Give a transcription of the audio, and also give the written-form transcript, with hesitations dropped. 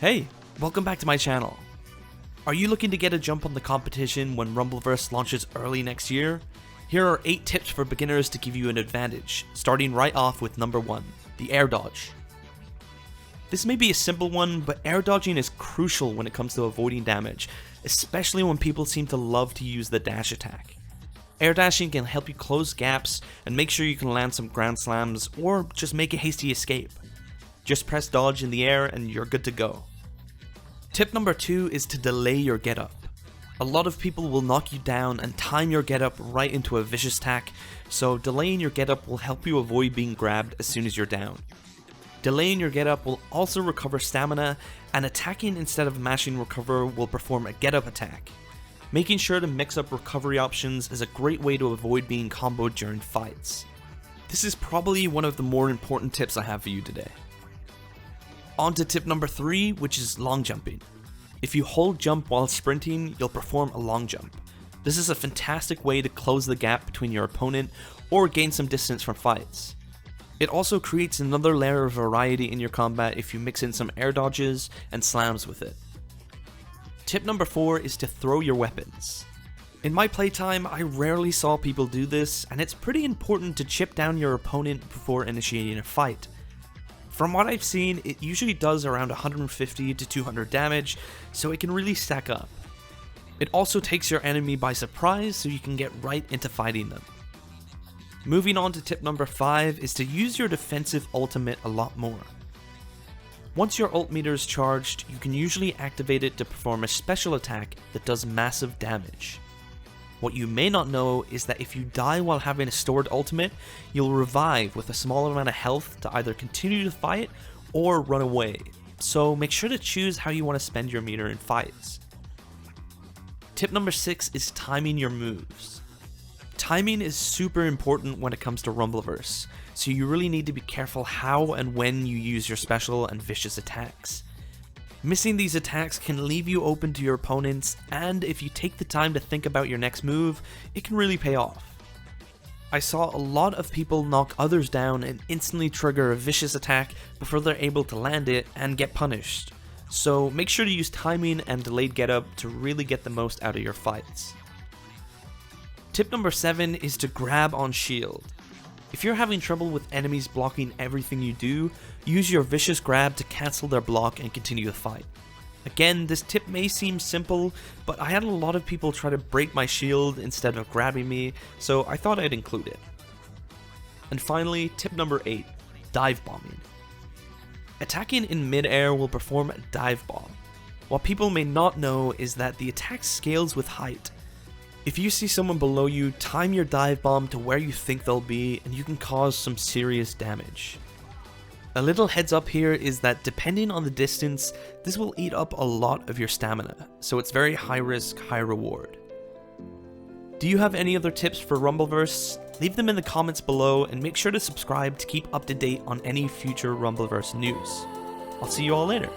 Hey, welcome back to my channel. Are you looking to get a jump on the competition when Rumbleverse launches early next year? Here are 8 tips for beginners to give you an advantage, starting right off with number 1, the Airdodge. This may be a simple one, but airdodging is crucial when it comes to avoiding damage, especially when people seem to love to use the dash attack. Air dashing can help you close gaps and make sure you can land some grand slams or just make a hasty escape. Just press dodge in the air and you're good to go. Tip number 2 is to delay your getup. A lot of people will knock you down and time your getup right into a vicious attack, so delaying your getup will help you avoid being grabbed as soon as you're down. Delaying your getup will also recover stamina, and attacking instead of mashing recover will perform a getup attack. Making sure to mix up recovery options is a great way to avoid being comboed during fights. This is probably one of the more important tips I have for you today. On to tip number 3, which is long jumping. If you hold jump while sprinting, you'll perform a long jump. This is a fantastic way to close the gap between your opponent or gain some distance from fights. It also creates another layer of variety in your combat if you mix in some air dodges and slams with it. Tip number 4 is to throw your weapons. In my playtime, I rarely saw people do this, and it's pretty important to chip down your opponent before initiating a fight. From what I've seen, it usually does around 150 to 200 damage, so it can really stack up. It also takes your enemy by surprise, so you can get right into fighting them. Moving on to tip number 5 is to use your defensive ultimate a lot more. Once your ult meter is charged, you can usually activate it to perform a special attack that does massive damage. What you may not know is that if you die while having a stored ultimate, you'll revive with a small amount of health to either continue to fight or run away, so make sure to choose how you want to spend your meter in fights. Tip number 6 is timing your moves. Timing is super important when it comes to Rumbleverse, so you really need to be careful how and when you use your special and vicious attacks. Missing these attacks can leave you open to your opponents, and if you take the time to think about your next move, it can really pay off. I saw a lot of people knock others down and instantly trigger a vicious attack before they're able to land it and get punished, so make sure to use timing and delayed getup to really get the most out of your fights. Tip number 7 is to grab on shield. If you're having trouble with enemies blocking everything you do, use your vicious grab to cancel their block and continue the fight. Again, this tip may seem simple, but I had a lot of people try to break my shield instead of grabbing me, so I thought I'd include it. And finally, tip number 8, dive bombing. Attacking in mid-air will perform a dive bomb. What people may not know is that the attack scales with height. If you see someone below you, time your dive bomb to where you think they'll be, and you can cause some serious damage. A little heads up here is that depending on the distance, this will eat up a lot of your stamina, so it's very high risk, high reward. Do you have any other tips for Rumbleverse? Leave them in the comments below, and make sure to subscribe to keep up to date on any future Rumbleverse news. I'll see you all later.